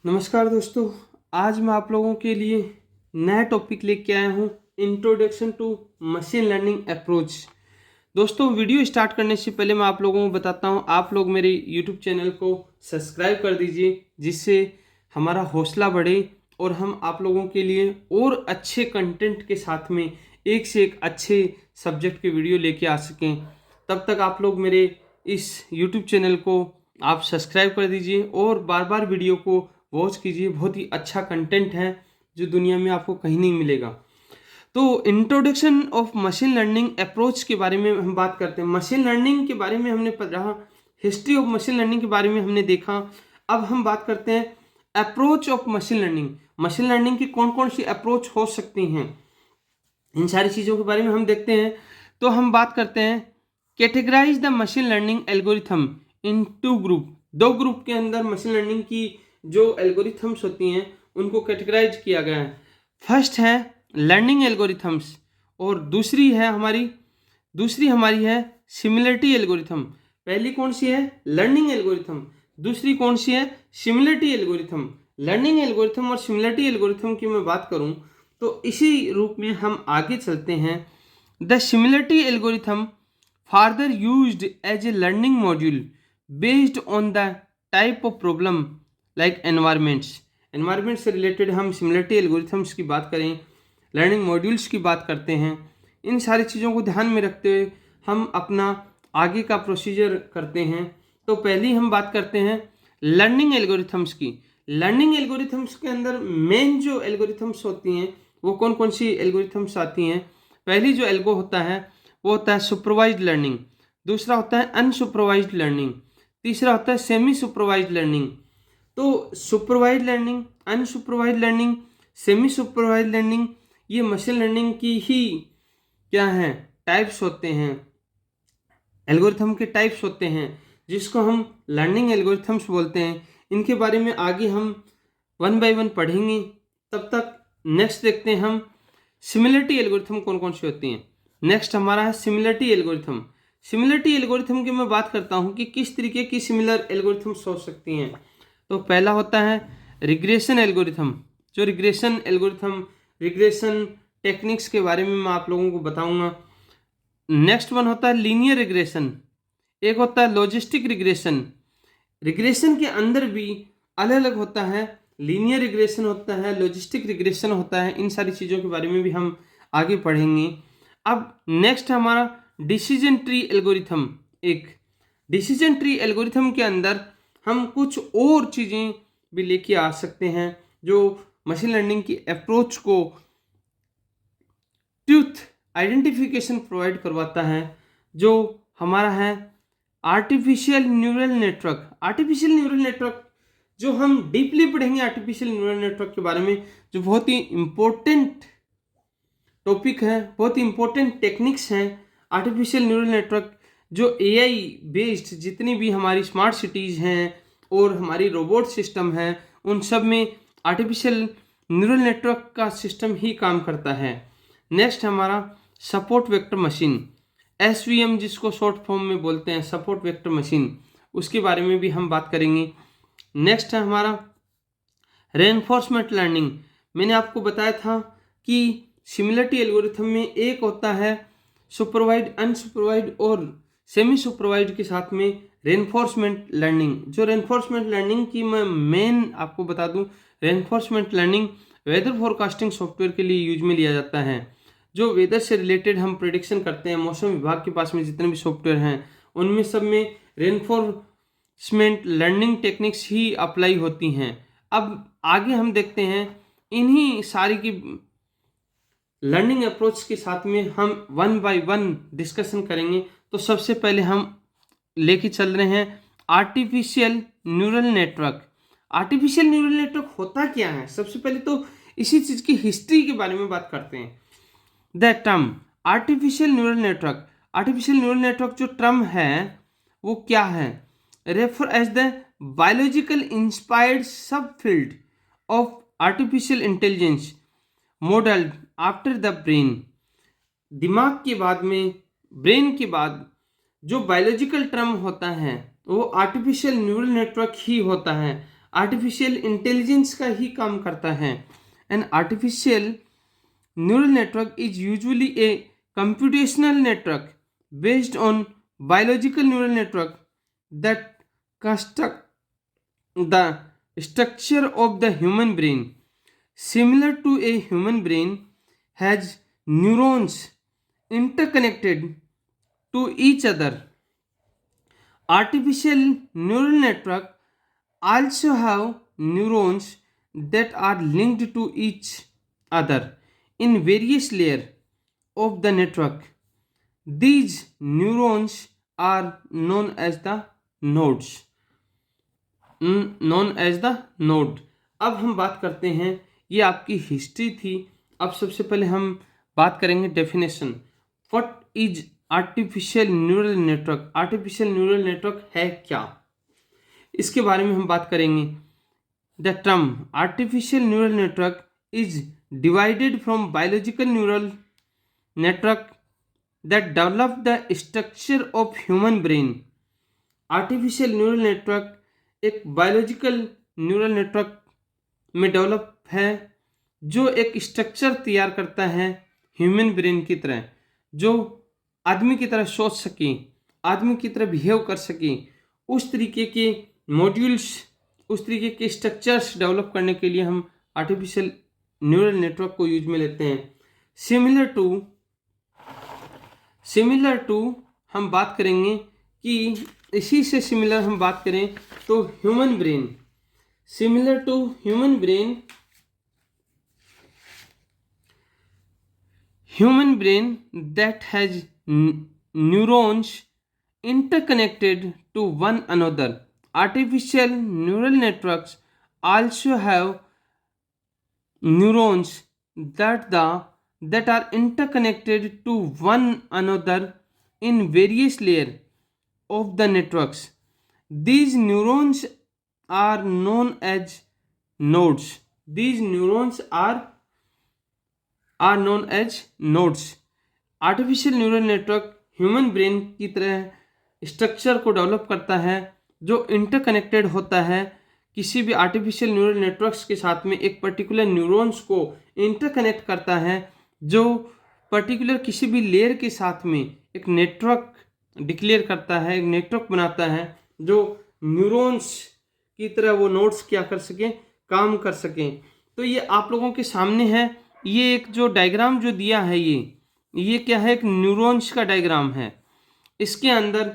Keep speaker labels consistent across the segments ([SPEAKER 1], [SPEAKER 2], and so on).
[SPEAKER 1] नमस्कार दोस्तों। आज मैं आप लोगों के लिए नया टॉपिक लेके आया हूँ, introduction to machine learning approach. दोस्तों, वीडियो स्टार्ट करने से पहले मैं आप लोगों को बताता हूँ, आप लोग मेरे यूट्यूब चैनल को सब्सक्राइब कर दीजिए, जिससे हमारा हौसला बढ़े और हम आप लोगों के लिए और अच्छे कंटेंट के साथ में एक से एक अच्छे सब्जेक्ट के वीडियो लेके आ सकें। तब तक आप लोग मेरे इस यूट्यूब चैनल को आप सब्सक्राइब कर दीजिए और बार बार वीडियो को वॉच कीजिए। बहुत ही अच्छा कंटेंट है जो दुनिया में आपको कहीं नहीं मिलेगा। तो introduction of machine learning approach के बारे में हम बात करते हैं। मशीन लर्निंग के बारे में हमने पढ़ा, हिस्ट्री ऑफ मशीन लर्निंग के बारे में हमने देखा। अब हम बात करते हैं approach of machine learning. Machine learning की कौन कौन सी अप्रोच हो सकती हैं, इन सारी चीज़ों के बारे में हम देखते हैं। तो हम बात करते हैं categorise the machine learning algorithm in two group. दो ग्रुप के अंदर मशीन लर्निंग की जो एल्गोरिथम्स होती हैं उनको कैटेगराइज किया गया है। फर्स्ट है लर्निंग एल्गोरिथम्स और दूसरी हमारी है सिमिलरिटी एल्गोरिथम। पहली कौन सी है? Learning algorithm. दूसरी कौन सी है? Similarity algorithm. लर्निंग एल्गोरिथम और सिमिलरिटी एल्गोरिथम की मैं बात करूं तो इसी रूप में हम आगे चलते हैं। The similarity algorithm further used as a learning module based on the type of problem like environments से रिलेटेड हम सिमिलरिटी एल्गोरिथम्स की बात करें, लर्निंग मॉड्यूल्स की बात करते हैं। इन सारी चीज़ों को ध्यान में रखते हुए हम अपना आगे का प्रोसीजर करते हैं। तो पहली हम बात करते हैं लर्निंग एल्गोरिथम्स की। लर्निंग एल्गोरिथम्स के अंदर मेन जो एल्गोरिथम्स होती हैं वो कौन कौन सी एल्गोरिथम्स आती हैं? पहली जो एल्गो होता है वो होता है सुपरवाइज्ड लर्निंग, दूसरा होता है अनसुपरवाइज्ड लर्निंग, तीसरा होता है सेमी सुपरवाइज्ड लर्निंग। तो supervised learning, unsupervised learning, semi supervised learning, ये मशीन लर्निंग की ही क्या है? टाइप्स होते हैं, एल्गोरिथम के टाइप्स होते हैं, जिसको हम लर्निंग एल्गोरिथम्स बोलते हैं। इनके बारे में आगे हम वन बाय वन पढ़ेंगे। तब तक नेक्स्ट देखते हैं हम सिमिलरिटी एल्गोरिथम कौन कौन सी होती हैं। नेक्स्ट हमारा है सिमिलरिटी एल्गोरिथम। सिमिलरिटी एल्गोरिथम की मैं बात करता हूं कि किस तरीके की सिमिलर एल्गोरिथम्स हो सकती हैं। तो पहला होता है रिग्रेशन एल्गोरिथम। जो रिग्रेशन टेक्निक्स के बारे में मैं आप लोगों को बताऊंगा। नेक्स्ट वन होता है लीनियर रिग्रेशन, एक होता है लॉजिस्टिक रिग्रेशन। रिग्रेशन के अंदर भी अलग अलग होता है, लीनियर रिग्रेशन होता है, लॉजिस्टिक रिग्रेशन होता है। इन सारी चीज़ों के बारे में भी हम आगे पढ़ेंगे। अब नेक्स्ट हमारा डिसीजन ट्री एल्गोरिथम। एक डिसीजन ट्री एल्गोरिथम के अंदर हम कुछ और चीज़ें भी लेके आ सकते हैं जो मशीन लर्निंग की अप्रोच को ट्रूथ आइडेंटिफिकेशन प्रोवाइड करवाता है, जो हमारा है artificial neural network. Artificial neural network जो हम डीपली पढ़ेंगे आर्टिफिशियल न्यूरल नेटवर्क के बारे में, जो बहुत ही इम्पोर्टेंट टॉपिक है, बहुत ही इंपॉर्टेंट टेक्निक्स हैं। आर्टिफिशियल न्यूरल नेटवर्क जो एआई बेस्ड जितनी भी हमारी स्मार्ट सिटीज़ हैं और हमारी रोबोट सिस्टम है, उन सब में आर्टिफिशियल न्यूरल नेटवर्क का सिस्टम ही काम करता है। नेक्स्ट हमारा सपोर्ट वेक्टर मशीन, एसवीएम जिसको शॉर्ट फॉर्म में बोलते हैं, सपोर्ट वेक्टर मशीन, उसके बारे में भी हम बात करेंगे। नेक्स्ट है हमारा रेनफोर्समेंट लर्निंग। मैंने आपको बताया था कि सिमिलरिटी एल्गोरिथम में एक होता है सुपरवाइज्ड, अनसुपरवाइज्ड और सेमी सुपरवाइज्ड के साथ में रेनफोर्समेंट लर्निंग। जो रेनफोर्समेंट लर्निंग की मैं मेन आपको बता दूं, reinforcement learning weather forecasting software के लिए यूज में लिया जाता है। जो वेदर से रिलेटेड हम प्रेडिक्शन करते हैं, मौसम विभाग के पास में जितने भी सॉफ्टवेयर हैं उनमें सब में रेनफोर्समेंट लर्निंग टेक्निक्स ही अप्लाई होती हैं। अब आगे हम देखते हैं इन्हीं सारी की लर्निंग अप्रोच के साथ में हम वन बाय वन डिस्कशन करेंगे। तो सबसे पहले हम लेके चल रहे हैं artificial neural network. Artificial neural network होता क्या है? सबसे पहले तो इसी चीज़ की हिस्ट्री के बारे में बात करते हैं। The term artificial neural network, artificial neural network जो टर्म है वो क्या है? Refer as the biological inspired sub field of artificial intelligence model after the brain. दिमाग के बाद में, ब्रेन के बाद जो बायोलॉजिकल टर्म होता है वो आर्टिफिशियल न्यूरल नेटवर्क ही होता है। आर्टिफिशियल इंटेलिजेंस का ही काम करता है। N artificial neural network is usually A computational network based on biological neural network that construct the structure of the human brain. Similar to a human brain, has neurons interconnected to each other. Artificial neural network also have neurons that are linked to each other in various layers of the network. These neurons are known as the nodes. Node. अब हम बात करते हैं, ये आपकी history थी। अब सबसे पहले हम बात करेंगे definition. What is artificial neural network? Artificial neural network है क्या, इसके बारे में हम बात करेंगे। The term artificial neural network is divided from biological neural network that develop the structure of human brain. Artificial neural network एक बायोलॉजिकल न्यूरल नेटवर्क में डेवलप है जो एक स्ट्रक्चर तैयार करता है ह्यूमन ब्रेन की तरह, जो आदमी की तरह सोच सके, आदमी की तरह बिहेव कर सके। उस तरीके के मॉड्यूल्स, उस तरीके के स्ट्रक्चर्स डेवलप करने के लिए हम आर्टिफिशियल न्यूरल नेटवर्क को यूज में लेते हैं। सिमिलर टू हम बात करेंगे कि इसी से सिमिलर हम बात करें तो human brain, similar to human brain that has neurons interconnected to one another. Artificial neural networks also have neurons that are interconnected to one another in various layers of the networks. These neurons are known as nodes. These neurons are known as nodes. Artificial neural network human brain की तरह structure को develop करता है जो interconnected होता है किसी भी आर्टिफिशियल न्यूरल नेटवर्क्स के साथ में। एक पर्टिकुलर न्यूरॉन्स को इंटरकनेक्ट करता है जो पर्टिकुलर किसी भी लेयर के साथ में एक नेटवर्क डिक्लेयर करता है, एक नेटवर्क बनाता है जो न्यूरॉन्स की तरह वो नोड्स क्या कर सकें, काम कर सकें। तो ये आप लोगों के सामने है, ये एक जो डायग्राम जो दिया है ये क्या है, एक न्यूरॉन्स का डायग्राम है। इसके अंदर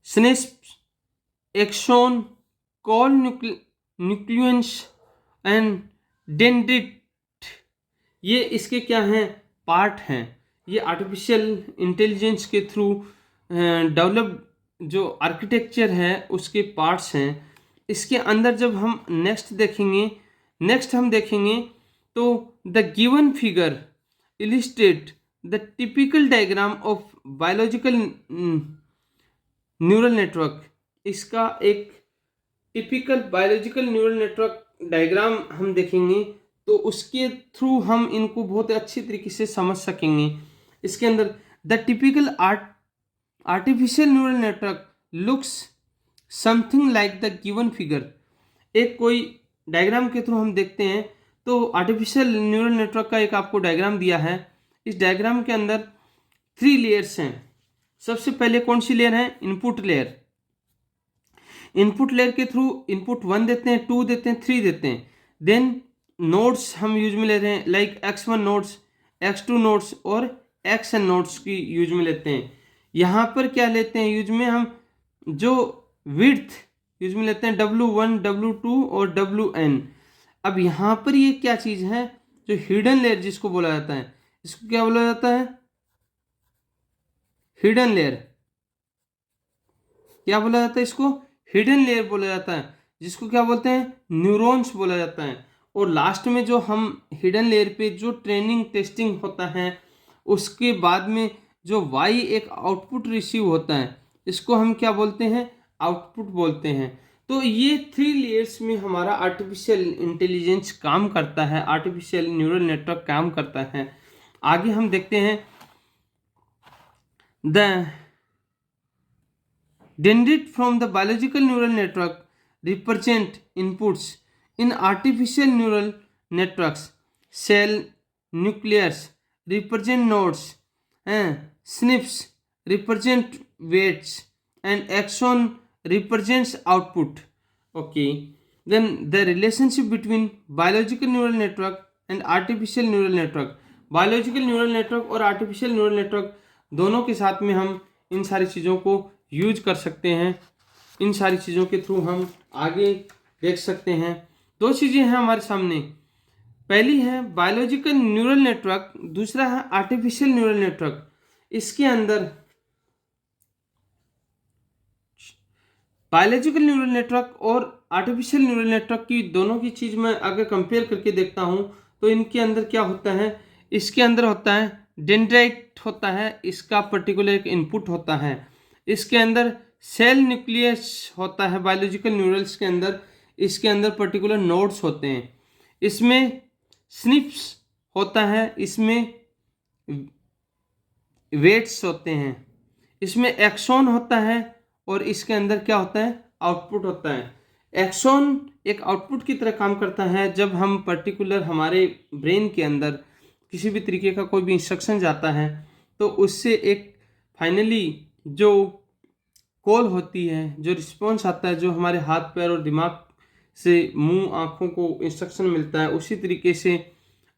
[SPEAKER 1] synapse, axon, cell nucleus and dendrite, ये इसके क्या हैं, पार्ट हैं। ये आर्टिफिशियल इंटेलिजेंस के थ्रू डेवलप जो आर्किटेक्चर है उसके पार्ट्स हैं। इसके अंदर जब हम नेक्स्ट हम देखेंगे तो the given figure illustrate the typical diagram of biological neural network. इसका एक typical biological neural network diagram हम देखेंगे तो उसके थ्रू हम इनको बहुत अच्छी तरीके से समझ सकेंगे। इसके अंदर the typical artificial neural network looks something like the given figure. एक कोई डायग्राम के थ्रू हम देखते हैं तो आर्टिफिशियल न्यूरल नेटवर्क का एक आपको डायग्राम दिया है। इस डायग्राम के अंदर 3 लेयर्स हैं। सबसे पहले कौन सी लेयर है, इनपुट लेयर। इनपुट लेयर के थ्रू इनपुट 1 देते हैं, 2 देते हैं, 3 देते हैं। देन नोड्स हम यूज में ले रहे हैं, like x1 nodes, x2 nodes और xn नोड्स की यूज में लेते हैं। यहाँ पर क्या लेते हैं यूज में, हम जो विड्थ यूज में लेते हैं W1, W2 और WN। अब यहाँ पर ये क्या चीज़ है, जो हिडन लेयर जिसको बोला जाता है, इसको क्या बोला जाता है, हिडन लेयर। क्या बोला जाता है इसको, हिडन लेयर बोला जाता है, जिसको क्या बोलते हैं, न्यूरॉन्स बोला जाता है। और लास्ट में जो हम हिडन लेयर पे जो ट्रेनिंग टेस्टिंग होता है उसके बाद में जो वाई एक आउटपुट रिसीव होता है, इसको हम क्या बोलते हैं, आउटपुट बोलते हैं। तो ये 3 लेयर्स में हमारा आर्टिफिशियल इंटेलिजेंस काम करता है, आर्टिफिशियल न्यूरल नेटवर्क काम करता है। आगे हम देखते हैं Dendrite from the biological neural network represent inputs in artificial neural networks. Cell nucleus represent nodes, SNPs represent weights, and axon represents output. Okay, then the relationship between biological neural network and artificial neural network. Biological neural network और artificial neural network दोनों के साथ में हम इन सारी चीज़ों को use कर सकते हैं। इन सारी चीज़ों के थ्रू हम आगे देख सकते हैं। दो चीज़ें हैं हमारे सामने, पहली है बायोलॉजिकल न्यूरल नेटवर्क, दूसरा है आर्टिफिशियल न्यूरल नेटवर्क। इसके अंदर बायोलॉजिकल न्यूरल नेटवर्क और आर्टिफिशियल न्यूरल नेटवर्क की दोनों की चीज़ मैं अगर कंपेयर करके देखता हूँ तो इनके अंदर क्या होता है, इसके अंदर होता है डेंड्राइट होता है, इसका पर्टिकुलर एक इनपुट होता है। इसके अंदर सेल न्यूक्लियस होता है बायोलॉजिकल न्यूरल्स के अंदर, इसके अंदर पर्टिकुलर नोड्स होते हैं। इसमें स्निप्स होता है, इसमें वेट्स होते हैं, इसमें एक्सॉन होता है और इसके अंदर क्या होता है, आउटपुट होता है। एक्सॉन एक आउटपुट की तरह काम करता है। जब हम पर्टिकुलर हमारे ब्रेन के अंदर किसी भी तरीके का कोई भी इंस्ट्रक्शन जाता है तो उससे एक फाइनली जो कॉल होती है, जो रिस्पॉन्स आता है, जो हमारे हाथ पैर और दिमाग से मुंह आँखों को इंस्ट्रक्शन मिलता है, उसी तरीके से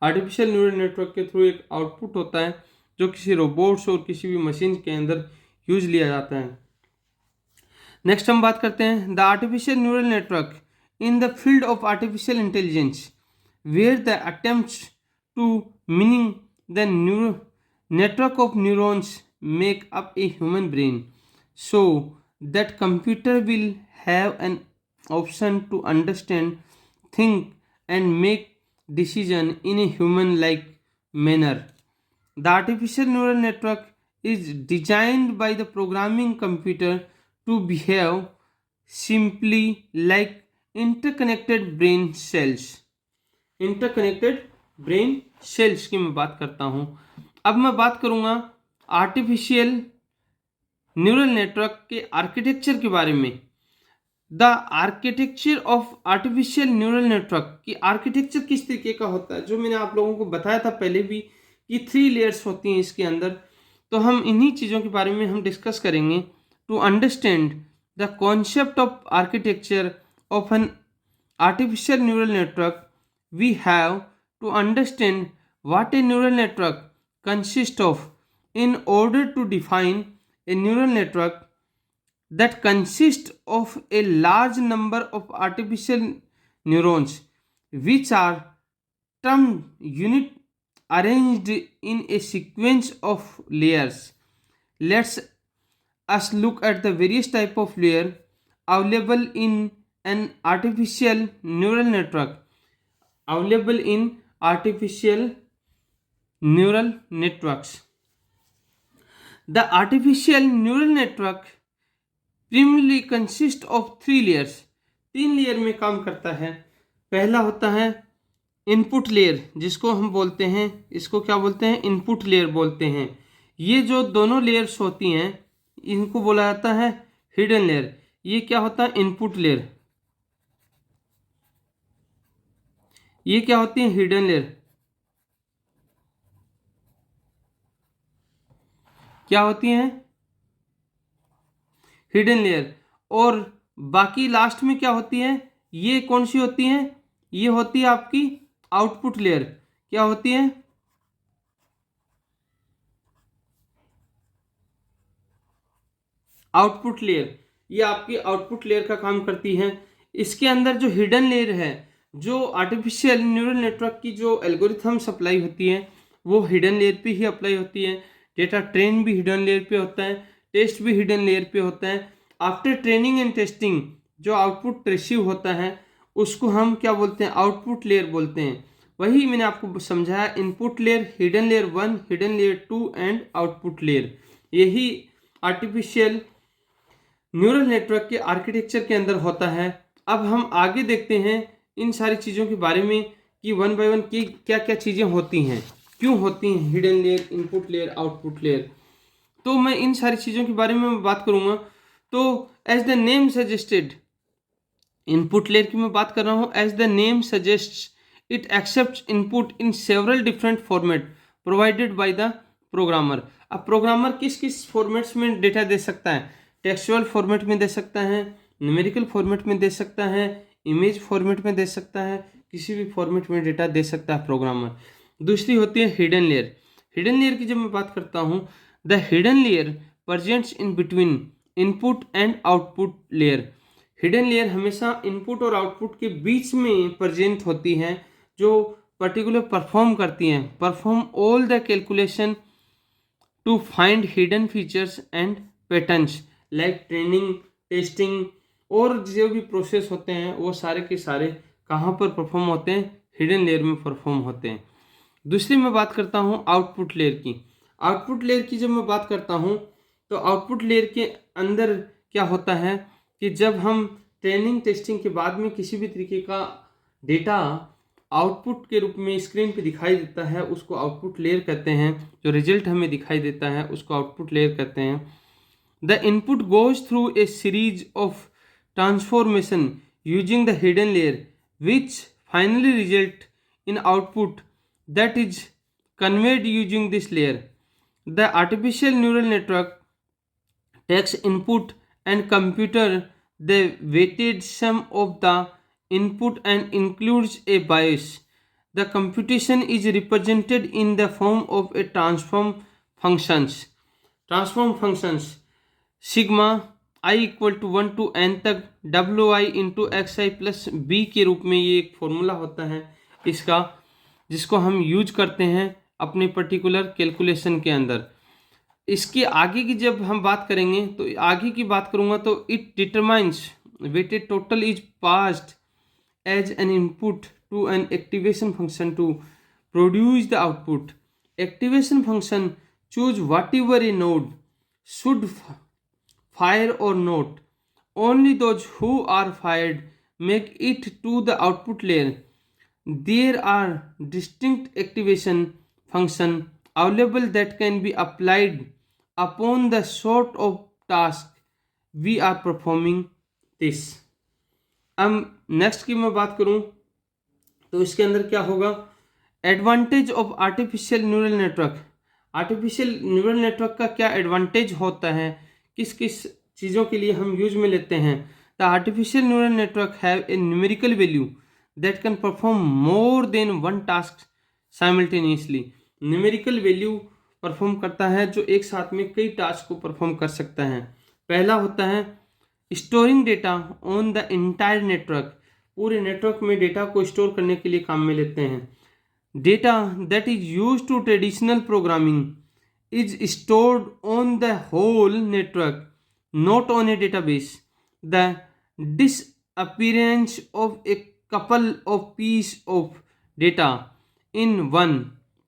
[SPEAKER 1] आर्टिफिशियल न्यूरल नेटवर्क के थ्रू एक आउटपुट होता है जो किसी रोबोट्स और किसी भी मशीन के अंदर यूज लिया जाता है। नेक्स्ट हम बात करते हैं the artificial neural network in the field of artificial intelligence where the attempts to meaning the network of neurons make up a human brain so that computer will have an option to understand, think and make decision in a human like manner. The artificial neural network is designed by the programming computer to behave simply like interconnected brain cells. Interconnected brain cells की मैं बात करता हूँ। अब मैं बात करूँगा artificial neural network के आर्किटेक्चर के बारे में। The architecture of artificial neural network की आर्किटेक्चर किस तरीके का होता है, जो मैंने आप लोगों को बताया था पहले भी कि 3 लेयर्स होती हैं इसके अंदर। तो हम इन्हीं चीज़ों के बारे में हम डिस्कस करेंगे to understand the concept of architecture of an artificial neural network. We have to understand what a neural network consists of in order to define a neural network that consists of a large number of artificial neurons which are termed unit arranged in a sequence of layers. Let's us look at the various type of layer available in an artificial neural network. Available in artificial neural networks. The artificial neural network primarily consists of 3 layers. 3 layer में काम करता है। पहला होता है input layer, जिसको हम बोलते हैं, इसको क्या बोलते हैं, इनपुट लेयर बोलते हैं। ये जो दोनों लेयर्स होती हैं इनको बोला जाता है हिडन लेयर। ये क्या होता है, इनपुट लेयर। ये क्या होती है, हिडन लेयर। क्या होती हैं, हिडन लेयर। और बाकी लास्ट में क्या होती है, ये कौन सी होती है, ये होती है आपकी आउटपुट लेयर। क्या होती है, आउटपुट लेयर। ये आपकी आउटपुट लेयर का काम करती है। इसके अंदर जो हिडन लेयर है, जो आर्टिफिशियल न्यूरल नेटवर्क की जो एल्गोरिथम सप्लाई होती है वो हिडन लेयर पे ही अप्लाई होती है। डेटा ट्रेन भी हिडन लेयर पे होता है, टेस्ट भी हिडन लेयर पे होता है। आफ्टर ट्रेनिंग एंड टेस्टिंग जो आउटपुट रिसीव होता है उसको हम क्या बोलते हैं, आउटपुट लेयर बोलते हैं। वही मैंने आपको समझाया, input layer, hidden layer 1, hidden layer 2 and output layer. यही आर्टिफिशियल न्यूरल नेटवर्क के आर्किटेक्चर के अंदर होता है। अब हम आगे देखते हैं इन सारी चीज़ों के बारे में कि 1 बाय 1 की क्या क्या चीज़ें होती हैं, क्यों होती हैं, hidden layer, input layer, output layer. तो मैं इन सारी चीज़ों के बारे में बात करूँगा। तो as the name suggested, input layer की मैं बात कर रहा हूँ, as the name suggests it accepts input in several different format provided by the programmer. अब प्रोग्रामर किस किस फॉर्मेट्स में डेटा दे सकता है? टेक्सचुअल फॉर्मेट में दे सकता है, न्यूमेरिकल फॉर्मेट में दे सकता है, इमेज फॉर्मेट में दे सकता है, किसी भी फॉर्मेट में डेटा दे सकता है प्रोग्रामर। दूसरी होती है हिडन लेयर। हिडन लेयर की जब मैं बात करता हूँ, the hidden layer presents in between input and output layer. Hidden layer हमेशा इनपुट और आउटपुट के बीच में प्रेजेंट होती हैं, जो पर्टिकुलर परफॉर्म करती हैं, perform all the calculation to find hidden features and patterns like training, testing और जो भी प्रोसेस होते हैं वो सारे के सारे कहाँ पर परफॉर्म होते हैं? हिडन लेयर में परफॉर्म होते हैं। दूसरी मैं बात करता हूँ आउटपुट लेयर की। आउटपुट लेयर की जब मैं बात करता हूँ तो आउटपुट लेयर के अंदर क्या होता है कि जब हम ट्रेनिंग टेस्टिंग के बाद में किसी भी तरीके का डेटा आउटपुट के रूप में स्क्रीन पे दिखाई देता है, उसको आउटपुट लेयर कहते हैं। जो रिजल्ट हमें दिखाई देता है उसको आउटपुट लेयर कहते हैं। The input goes through a series of transformation using the hidden layer which finally result in output that is conveyed using this layer. The artificial neural network takes input and computer the weighted sum of the input and includes a bias. The computation is represented in the form of a transform functions. Transform functions sigma i equal to 1 to n तक wi into X I plus B के रूप में ये एक formula होता है इसका, जिसको हम यूज करते हैं अपने पर्टिकुलर कैलकुलेशन के अंदर। इसके आगे की जब हम बात करेंगे तो आगे की बात करूंगा तो it determines weighted total is passed as an input to an activation function to produce the output. Activation function choose whatever a node should fire or not, only those who are fired make it to the output layer. There are distinct activation function available that can be applied upon the sort of task we are performing this. अब next की मैं बात करूं तो इसके अंदर क्या होगा? Advantage of artificial neural network. Artificial neural network का क्या एडवांटेज होता है, किस किस चीज़ों के लिए हम यूज में लेते हैं? The artificial neural network have a numerical value that can perform more than one task simultaneously. Numerical value perform करता है जो एक साथ में कई टास्क को परफॉर्म कर सकता है। पहला होता है storing data on the entire network. पूरे नेटवर्क में डेटा को स्टोर करने के लिए काम में लेते हैं। Data that is use to traditional programming is stored on the whole network, not on a database. The disappearance of a couple of piece of data in one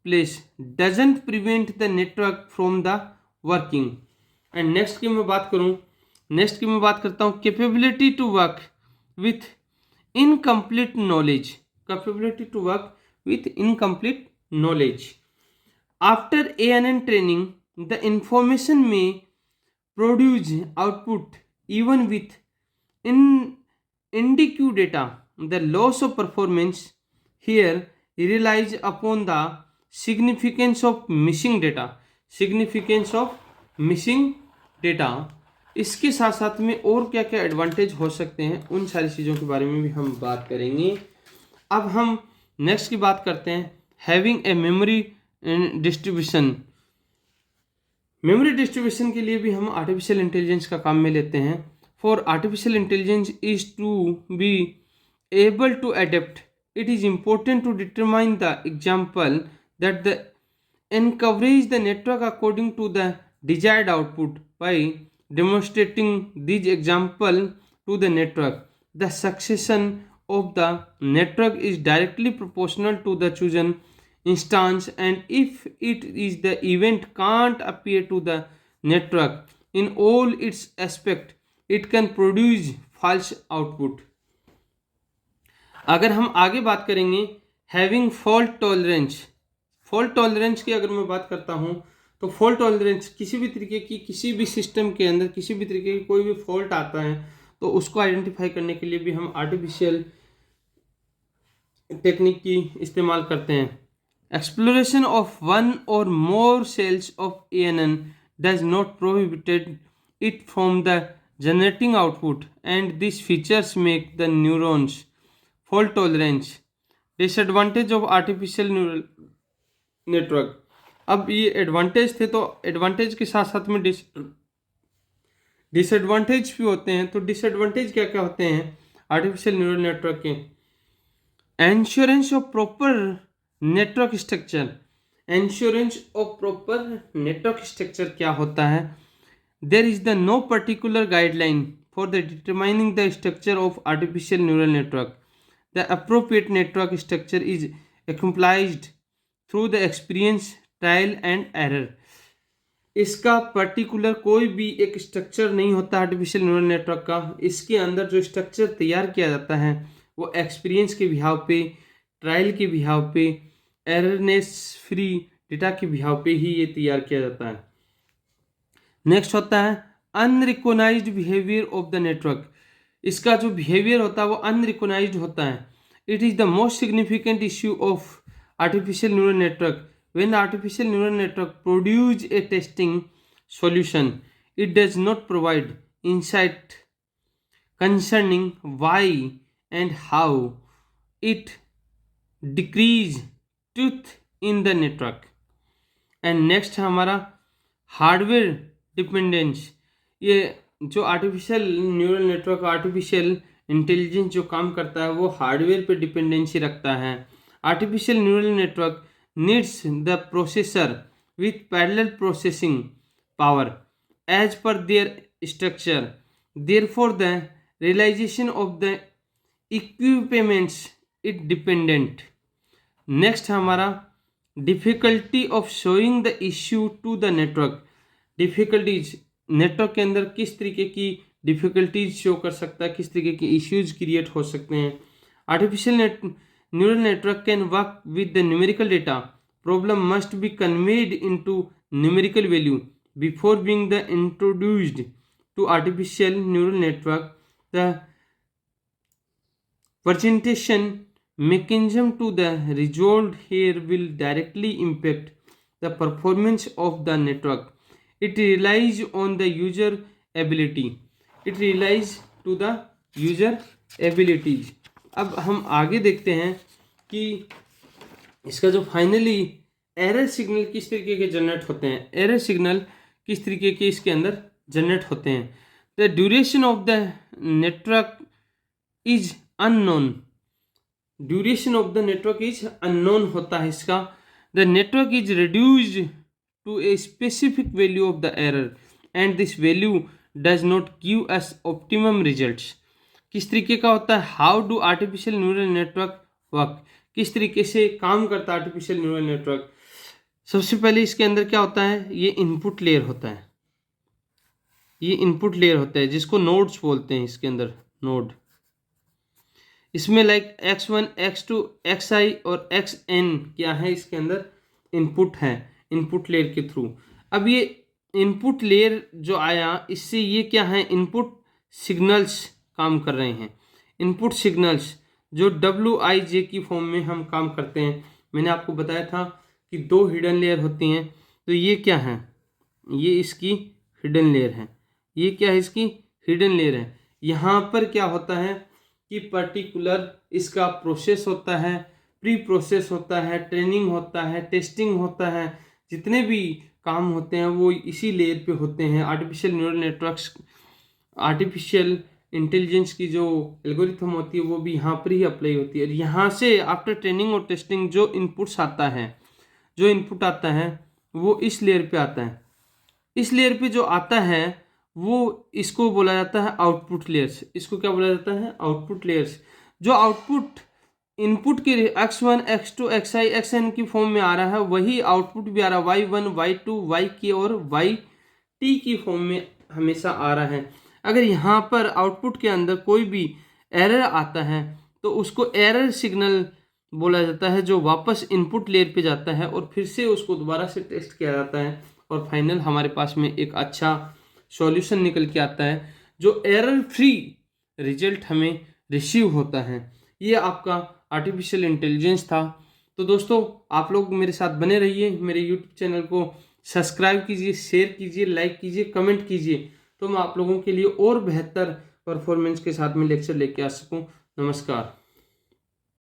[SPEAKER 1] place doesn't prevent the network from the working. And next की मैं बात करता हूँ capability to work with incomplete knowledge. Capability to work with incomplete knowledge. After ANN training, the information may produce output even with inadequate data. The loss of performance here relies upon the significance of missing data. Significance of missing data. इसके साथ साथ में और क्या क्या advantage हो सकते हैं उन सारी चीज़ों के बारे में भी हम बात करेंगे। अब हम नेक्स्ट की बात करते हैं having a memory distribution. Memory distribution के लिए भी हम आर्टिफिशियल इंटेलिजेंस का काम में लेते हैं। For artificial intelligence is to be able to adapt, it is important to determine the example that the encourage the network according to the desired output by demonstrating these example to the network. The succession of the network is directly proportional to the chosen instance, and if it is the event can't appear to the network in all its aspect, it can produce false output. अगर हम आगे बात करेंगे having fault tolerance. Fault tolerance की अगर मैं बात करता हूँ तो फॉल्ट टॉलरेंस किसी भी तरीके की, किसी भी सिस्टम के अंदर किसी भी तरीके की कोई भी फॉल्ट आता है तो उसको आइडेंटिफाई करने के लिए भी हम आर्टिफिशियल टेक्निक की इस्तेमाल करते हैं। Exploration of one or more cells of ANN does not prohibited it from the generating output, and these features make the neurons fault tolerant. Disadvantage of artificial neural network. अब ये advantage थे, तो advantage के साथ साथ में disadvantage भी होते हैं। तो डिसएडवांटेज क्या क्या होते हैं आर्टिफिशियल न्यूरल नेटवर्क के? Insurance of proper network structure. Insurance of proper network structure क्या होता है? There is no particular guideline for determining the structure of artificial neural network. The appropriate network structure is accomplished through the experience, trial and error. इसका particular कोई भी एक structure नहीं होता artificial neural network का। इसके अंदर जो स्ट्रक्चर तैयार किया जाता है वो एक्सपीरियंस के बिहाव पे, ट्रायल के बिहाव पे, एररनेस फ्री डेटा के बिहाव पे ही ये तैयार किया जाता है। नेक्स्ट होता है unrecognised behaviour of the network. इसका जो बिहेवियर होता है वो अनरिकॉग्नाइज्ड होता है। It is the most significant issue of artificial neural network. When artificial neural network produce a testing solution, it does not provide insight concerning why and how it decrease truth in the network. And next है हमारा hardware dependence. ये जो artificial neural network, artificial intelligence जो काम करता है वो hardware पे डिपेंडेंसी रखता है। Artificial neural network needs the processor with parallel processing power as per their structure, therefore the realization of the equipments it dependent. Next हमारा difficulty of showing the issue to the network. Difficulties, network के अंदर किस तरीके की difficulties show कर सकता है, किस तरीके के इश्यूज क्रिएट हो सकते हैं। Artificial neural network can work with the numerical data. Problem must be conveyed into numerical value before being the introduced to artificial neural network. The presentation mechanism to the resolved here will directly impact the performance of the network. It relies on the user ability. It relies to the user abilities. अब हम आगे देखते हैं कि इसका जो finally error signal किस तरीके के जनरेट होते हैं। एरर सिग्नल किस तरीके के इसके अंदर जनरेट होते हैं। The duration of the network is unknown. Duration of the network is unknown होता है इसका। The network is reduced to a specific value of the error and this value does not give us optimum results. किस तरीके का होता है? How do artificial neural network work? किस तरीके से काम करता है आर्टिफिशियल न्यूरल नेटवर्क? सबसे पहले इसके अंदर क्या होता है, ये इनपुट लेयर होता है। ये इनपुट लेयर होता है जिसको नोड्स बोलते हैं। इसके अंदर नोड, इसमें लाइक x1, x2, xi और xn क्या है, इसके अंदर इनपुट है, इनपुट लेयर के थ्रू। अब ये इनपुट लेयर जो आया, इससे ये क्या है, इनपुट सिग्नल्स काम कर रहे हैं। इनपुट सिग्नल्स जो wij की फॉर्म में हम काम करते हैं। मैंने आपको बताया था कि दो हिडन लेयर होती हैं। तो ये क्या है, ये इसकी हिडन लेयर है। ये क्या है, इसकी हिडन लेयर है। यहाँ पर क्या होता है कि पर्टिकुलर इसका प्रोसेस होता है, प्री प्रोसेस होता है, ट्रेनिंग होता है, टेस्टिंग होता है। जितने भी काम होते हैं वो इसी लेयर पे होते हैं। Artificial neural networks, artificial intelligence की जो एल्गोरिथम होती है वो भी यहाँ पर ही अप्लाई होती है। और यहाँ से आफ्टर ट्रेनिंग और टेस्टिंग जो इनपुट्स आता है, जो इनपुट आता है वो इस लेयर पे आता है। इस लेयर पे जो आता है वो इसको बोला जाता है आउटपुट लेयर्स। इसको क्या बोला जाता है, आउटपुट लेयर्स। जो आउटपुट इनपुट के x1, x2, xi, xn की फॉर्म में आ रहा है, वही आउटपुट भी आ रहा है y1, y2, yk और yt की फॉर्म में हमेशा आ रहा है। अगर यहाँ पर आउटपुट के अंदर कोई भी एरर आता है तो उसको एरर सिग्नल बोला जाता है, जो वापस इनपुट लेयर पे जाता है और फिर से उसको दोबारा से टेस्ट किया जाता है और फाइनल हमारे पास में एक अच्छा सॉल्यूशन निकल के आता है जो एरर फ्री रिजल्ट हमें रिसीव होता है। ये आपका आर्टिफिशियल इंटेलिजेंस था। तो दोस्तों आप लोग मेरे साथ बने रहिए, मेरे यूट्यूब चैनल को सब्सक्राइब कीजिए, शेयर कीजिए, लाइक कीजिए, कमेंट कीजिए, तो मैं आप लोगों के लिए और बेहतर परफॉर्मेंस के साथ में लेक्चर लेके आ सकूं। नमस्कार।